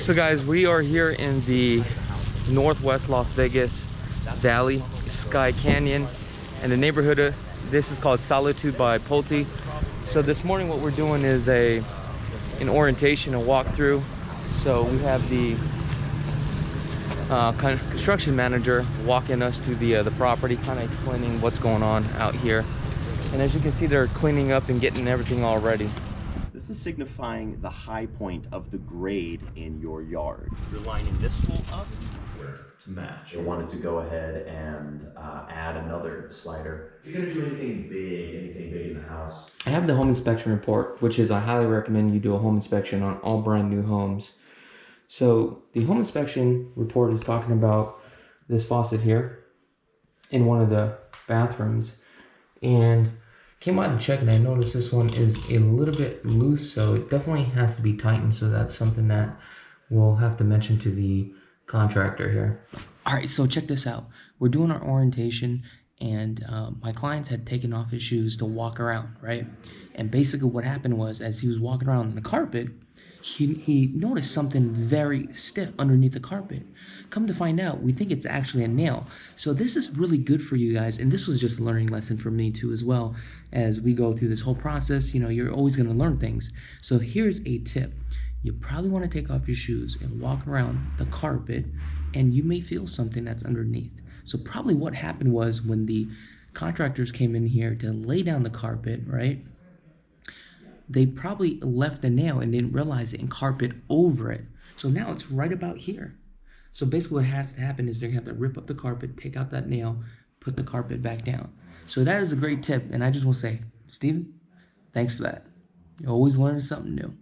So guys, we are here in the northwest Las Vegas Valley, Sky Canyon, and the neighborhood this is called Solitude by Pulte. So this morning what we're doing is an orientation, a walkthrough. So we have the construction manager walking us to the property, kind of explaining what's going on out here. And as you can see, they're cleaning up and getting everything all ready. This is signifying the high point of the grade in your yard. You're lining this hole up to match. I wanted to go ahead and add another slider. If you're gonna do anything big in the house. I have the home inspection report, which is I highly recommend you do a home inspection on all brand new homes. So the home inspection report is talking about this faucet here in one of the bathrooms, and came out and checked, and I noticed this one is a little bit loose, so it definitely has to be tightened. So that's something that we'll have to mention to the contractor here. All right, so check this out. We're doing our orientation, and my clients had taken off his shoes to walk around, right? And basically what happened was, as he was walking around on the carpet, he noticed something very stiff underneath the carpet. Come to find out, we think it's actually a nail. So this is really good for you guys, and this was just a learning lesson for me too as well. As we go through this whole process, you know, you're always going to learn things. So here's a tip. You probably want to take off your shoes and walk around the carpet, and you may feel something that's underneath. So probably what happened was, when the contractors came in here to lay down the carpet, right, they probably left the nail and didn't realize it and carpet over it. So now it's right about here. So basically what has to happen is they're gonna have to rip up the carpet, take out that nail, put the carpet back down. So that is a great tip, and I just want to say, Steven, thanks for that. You're always learning something new.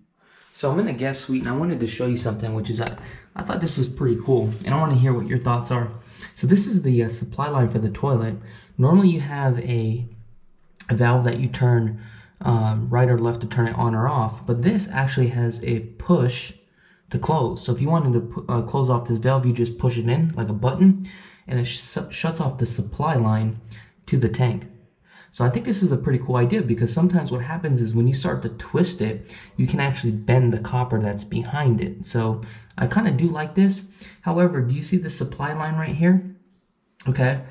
So I'm in the guest suite, and I wanted to show you something, which is I thought this was pretty cool, and I want to hear what your thoughts are. So this is the supply line for the toilet. Normally you have a valve that you turn right or left to turn it on or off, but this actually has a push to close. So if you wanted to close off this valve, you just push it in like a button, and it shuts off the supply line to the tank. So I think this is a pretty cool idea, because sometimes what happens is when you start to twist it, you can actually bend the copper that's behind it. So I kind of do like this. However, do you see the supply line right here? Okay,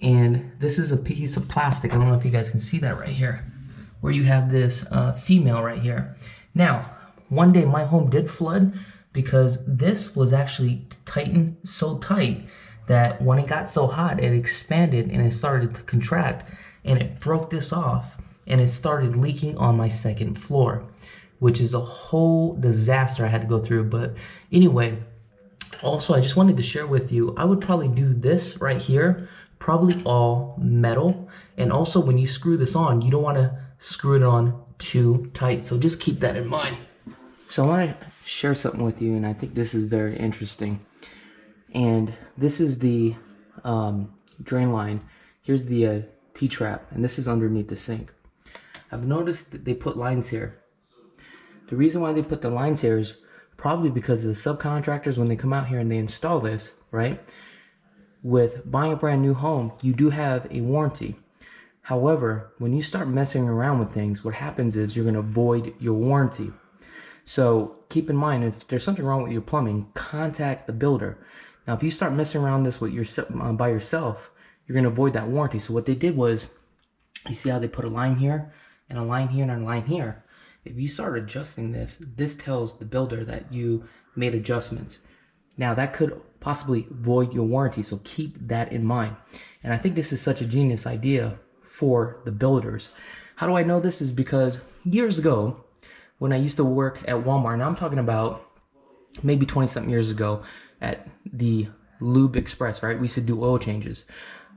and this is a piece of plastic. I don't know if you guys can see that right here, where you have this female right here. Now, one day my home did flood because this was actually tightened so tight that when it got so hot, it expanded and it started to contract, and it broke this off, and it started leaking on my second floor, which is a whole disaster I had to go through. But anyway, also I just wanted to share with you, I would probably do this right here, probably all metal. And also when you screw this on, you don't want to screw it on too tight, so just keep that in mind. So I want to share something with you, and I think this is very interesting. And this is the drain line. Here's the T-trap, and this is underneath the sink. I've noticed that they put lines here. The reason why they put the lines here is probably because the subcontractors, when they come out here and they install this, right, with buying a brand new home, you do have a warranty. However, when you start messing around with things, what happens is you're going to void your warranty. So keep in mind, if there's something wrong with your plumbing, contact the builder. Now, if you start messing around this with by yourself, you're going to void that warranty. So what they did was, you see how they put a line here, and a line here, and a line here. If you start adjusting this, this tells the builder that you made adjustments. Now, that could possibly void your warranty, so keep that in mind. And I think this is such a genius idea for the builders. How do I know this? Is because years ago, when I used to work at Walmart, and I'm talking about maybe 20-something years ago, at the Lube Express, right? We used to do oil changes.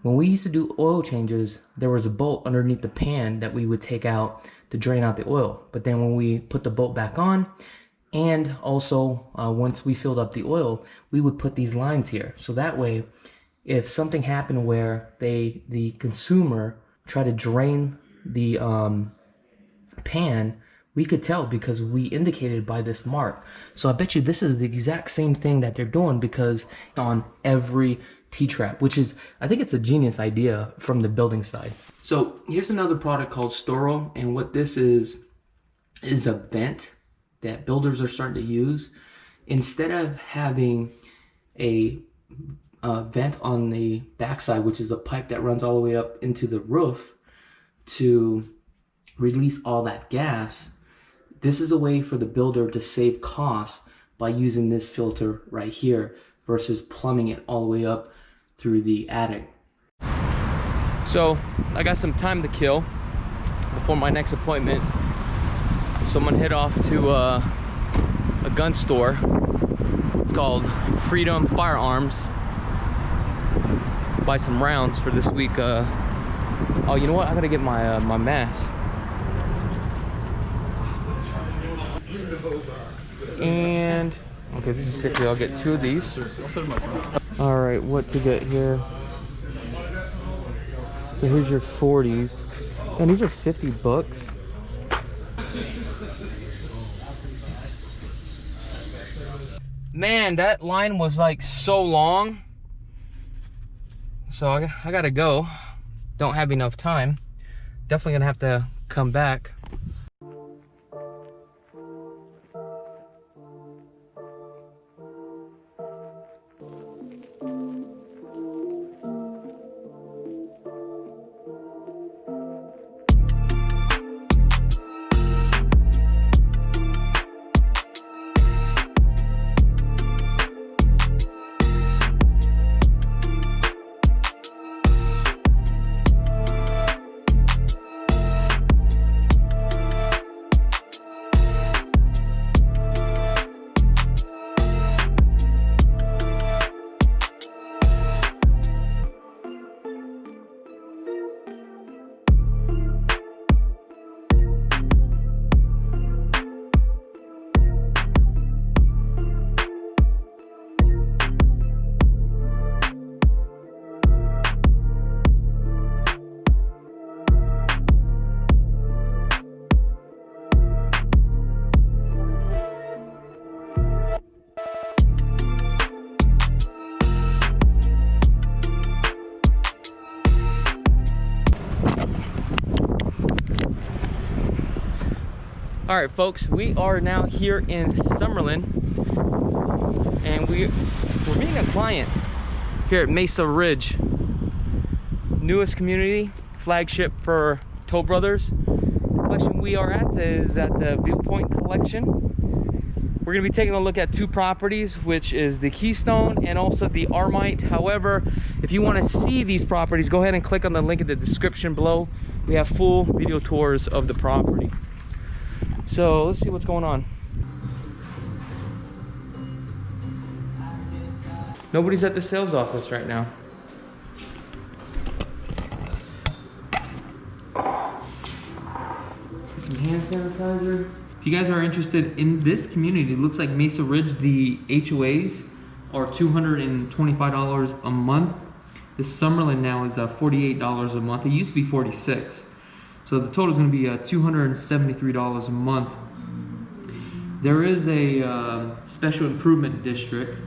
When we used to do oil changes, there was a bolt underneath the pan that we would take out to drain out the oil. But then when we put the bolt back on, and also once we filled up the oil, we would put these lines here. So that way, if something happened where the consumer tried to drain the pan, we could tell because we indicated by this mark. So I bet you this is the exact same thing that they're doing, because on every T-trap, which is, I think it's a genius idea from the building side. So here's another product called Storo, and what this is a vent that builders are starting to use. instead of having a vent on the backside, which is a pipe that runs all the way up into the roof to release all that gas, this is a way for the builder to save costs by using this filter right here versus plumbing it all the way up through the attic. So I got some time to kill before my next appointment, so I'm gonna head off to a gun store. It's called Freedom Firearms. Buy some rounds for this week. Oh, you know what? I gotta get my my mask. And okay, this is 50. I'll get 2 of these. All right, what to get here? So here's your 40s, and these are 50 bucks. Man, that line was like so long. So I gotta go. Don't have enough time. Definitely gonna have to come back. All right, folks, we are now here in Summerlin, and we're meeting a client here at Mesa Ridge. Newest community, flagship for Toll Brothers. The collection we are at is at the Viewpoint Collection. We're gonna be taking a look at 2 properties, which is the Keystone and also the Armite. However, if you wanna see these properties, go ahead and click on the link in the description below. We have full video tours of the property. So let's see what's going on. Nobody's at the sales office right now. Some hand sanitizer. If you guys are interested in this community, it looks like Mesa Ridge, the HOAs are $225 a month. The Summerlin now is $48 a month. It used to be $46. So the total is going to be $273 a month. There is a special improvement district,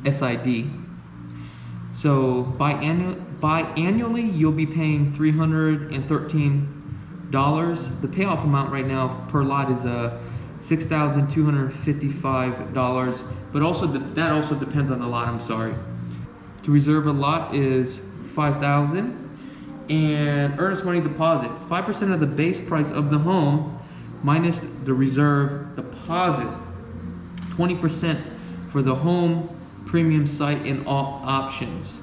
SID. So biannually, you'll be paying $313. The payoff amount right now per lot is $6,255. But also that also depends on the lot. I'm sorry. To reserve a lot is $5,000. And earnest money deposit, 5% of the base price of the home minus the reserve deposit, 20% for the home, premium site, and all options.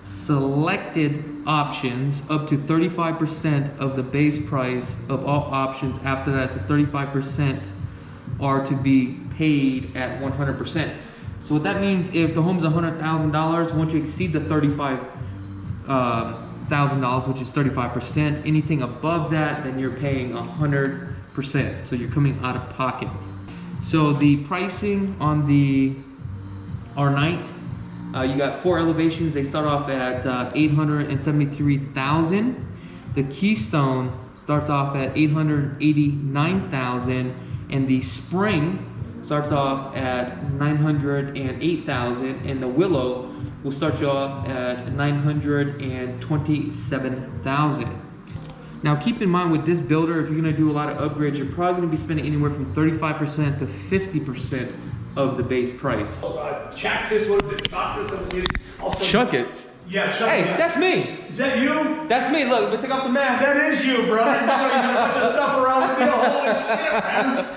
Selected options up to 35% of the base price of all options. After that, the 35% are to be paid at 100%. So what that means, if the home's $100,000, once you exceed the $35,000, which is 35%. Anything above that, then you're paying 100%. So you're coming out of pocket. So the pricing on the Armite, you got 4 elevations. They start off at $873,000. The Keystone starts off at $889,000, and the Spring starts off at $908,000, and the Willow will start you off at $927,000. Now keep in mind with this builder, if you're gonna do a lot of upgrades, you're probably gonna be spending anywhere from 35% to 50% of the base price. Chakits, what is it? Chakits? Yeah, Chakits. Hey, that's me. Is that you? That's me. Look, but take off the mask. That is you, bro. You got a bunch of stuff around with you. Holy shit, man. In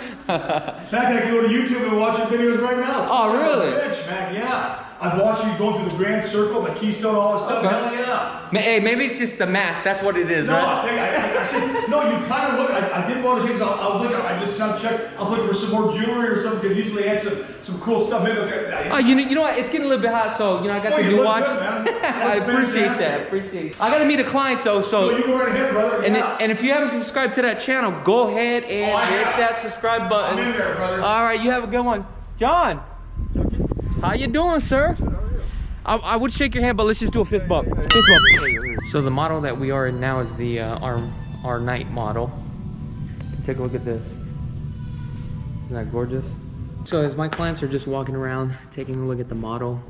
fact, I can go to YouTube and watch your videos right now. Oh, really? Bitch, man, yeah. I've watched you going through the Grand Circle, the Keystone, all that stuff. Okay. Hell yeah. Hey, maybe it's just the mask. That's what it is, No, right? I'll tell you, I said, no, you kind of look, I did want to change, I was looking, I just kind of checked, I was looking for some more jewelry or something, because usually had some cool stuff. Maybe, okay, Oh, you know what? It's getting a little bit hot, so, I got the you new look watch. good, man. I appreciate that. I got to meet a client, though, so. No, you go right ahead, brother. Yeah. And if you haven't subscribed to that channel, go ahead and hit that subscribe button. I'm in there, brother. All right, you have a good one. John, how you doing, sir? I would shake your hand, but let's just do a fist bump. Fist bump. So the model that we are in now is the our night model. Take a look at this. Isn't that gorgeous? So as my clients are just walking around, taking a look at the model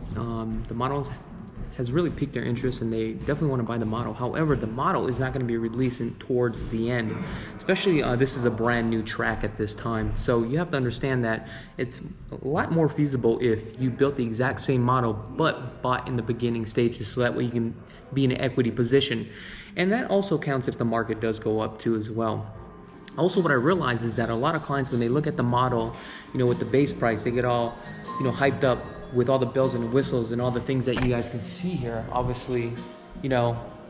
has really piqued their interest, and they definitely want to buy the model. However, the model is not going to be releasing towards the end, especially this is a brand new track at this time. So you have to understand that it's a lot more feasible if you built the exact same model but bought in the beginning stages, so that way you can be in an equity position. And that also counts if the market does go up too as well. Also, what I realized is that a lot of clients, when they look at the model, with the base price, they get all, hyped up with all the bells and whistles and all the things that you guys can see here. Obviously,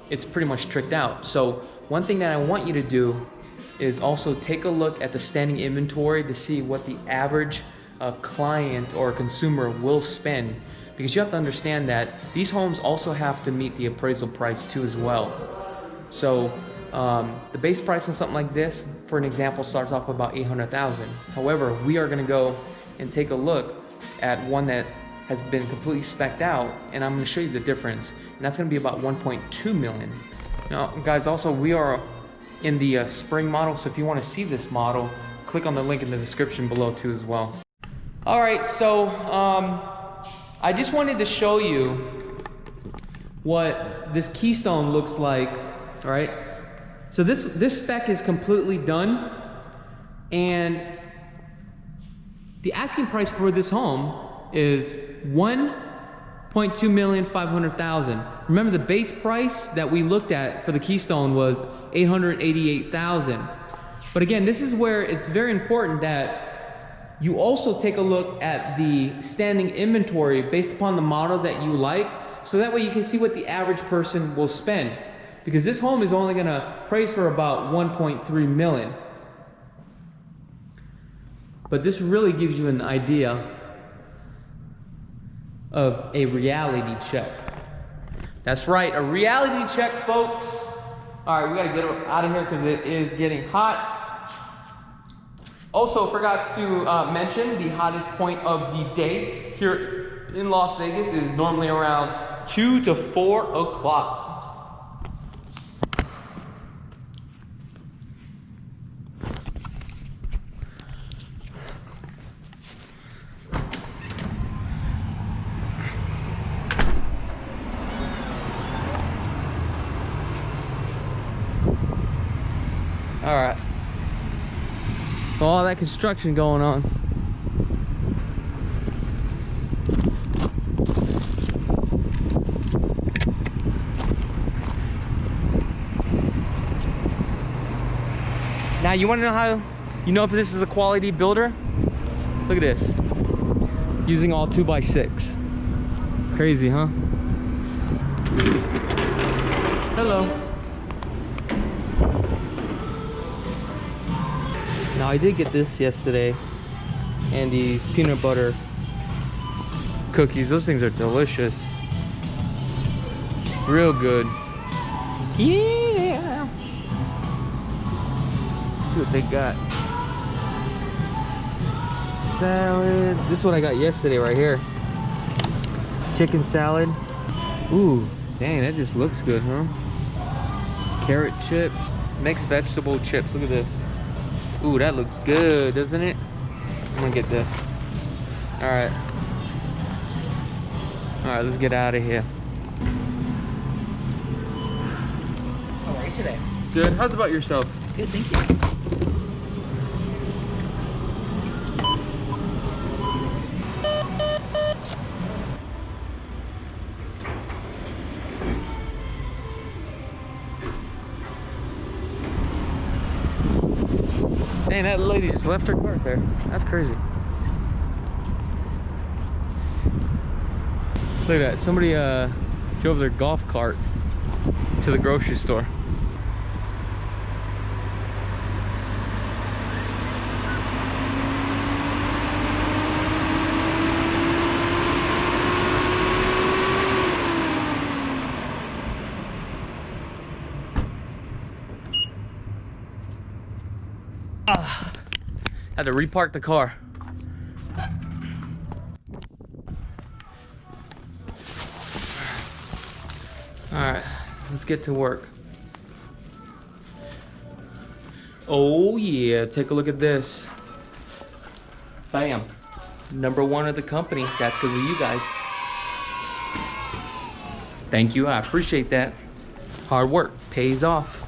it's pretty much tricked out. So one thing that I want you to do is also take a look at the standing inventory to see what the average client or consumer will spend, because you have to understand that these homes also have to meet the appraisal price too as well. So the base price on something like this, for an example, starts off about $800,000. However, we are going to go and take a look at one that has been completely spec'd out, and I'm going to show you the difference, and that's going to be about 1.2 million. Now guys, also we are in the spring model, so if you want to see this model, click on the link in the description below too as well. All right, so I just wanted to show you what this Keystone looks like. All right, so this spec is completely done, and the asking price for this home is $1.2,500,000. Remember, the base price that we looked at for the Keystone was $888,000. But again, this is where it's very important that you also take a look at the standing inventory based upon the model that you like, so that way you can see what the average person will spend. Because this home is only gonna price for about 1.3 million. But this really gives you an idea of a reality check. That's right, a reality check, folks. All right, we gotta get out of here because it is getting hot. Also, forgot to mention the hottest point of the day here in Las Vegas is normally around 2 to 4 o'clock. All right, so all that construction going on. Now you want to know how you know if this is a quality builder? Look at this, using all 2x6. Crazy, huh? Hello. Now I did get this yesterday, and these peanut butter cookies. Those things are delicious. Real good. Yeah. Let's see what they got. Salad. This is what I got yesterday right here. Chicken salad. Ooh, dang, that just looks good, huh? Carrot chips. Mixed vegetable chips. Look at this. Ooh, that looks good, doesn't it? I'm gonna get this. All right, let's get out of here. How are you today? Good. How's about yourself? Good, thank you. Dang, that lady just left her cart there. That's crazy. Look at that. Somebody drove their golf cart to the grocery store. Had to repark the car. Alright, let's get to work. Oh yeah, take a look at this. Bam. #1 of the company. That's because of you guys. Thank you, I appreciate that. Hard work pays off.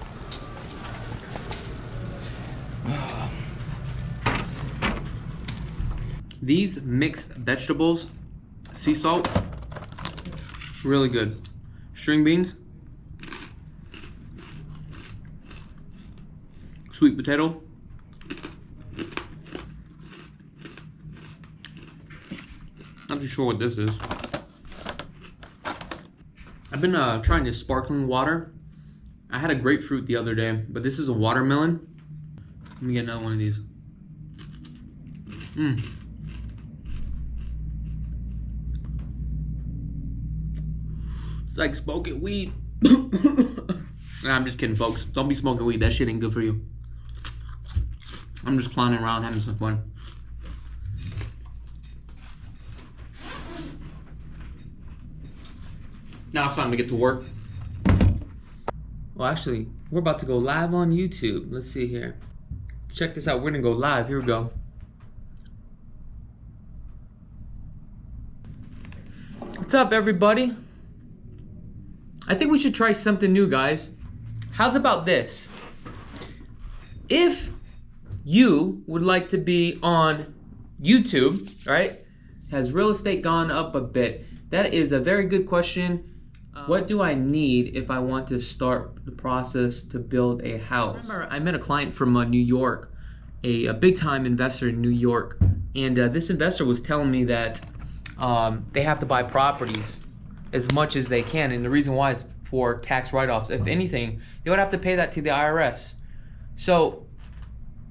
These mixed vegetables, sea salt, really good. String beans, sweet potato, not too sure what this is. I've been trying this sparkling water. I had a grapefruit the other day, but this is a watermelon. Let me get another one of these. It's like smoking weed. Nah, I'm just kidding, folks. Don't be smoking weed. That shit ain't good for you. I'm just clowning around, having some fun. Now it's time to get to work. Well, actually, we're about to go live on YouTube. Let's see here. Check this out. We're gonna go live. Here we go. What's up, everybody? I think we should try something new, guys. How's about this? If you would like to be on YouTube, right? Has real estate gone up a bit? That is a very good question. What do I need if I want to start the process to build a house? I met a client from New York, a big time investor in New York. And this investor was telling me that they have to buy properties as much as they can, and the reason why is for tax write-offs. If anything, they would have to pay that to the IRS. So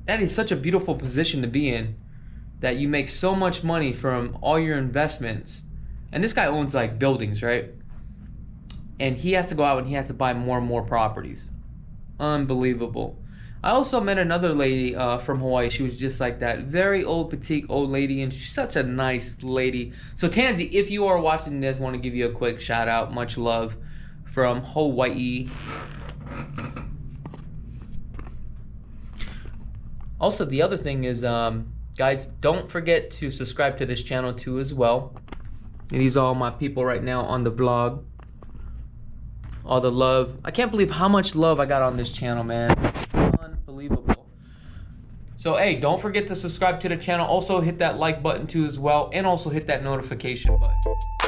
that is such a beautiful position to be in, that you make so much money from all your investments. And this guy owns like buildings, right? And he has to go out and he has to buy more and more properties. Unbelievable. I also met another lady from Hawaii. She was just like that. Very old, petite old lady, and she's such a nice lady. So Tansy, if you are watching this, I want to give you a quick shout out. Much love from Hawaii. Also, the other thing is, guys, don't forget to subscribe to this channel too as well. And these are all my people right now on the vlog. All the love. I can't believe how much love I got on this channel, man. Unbelievable. So, hey, don't forget to subscribe to the channel. Also, hit that like button too as well. And also hit that notification button.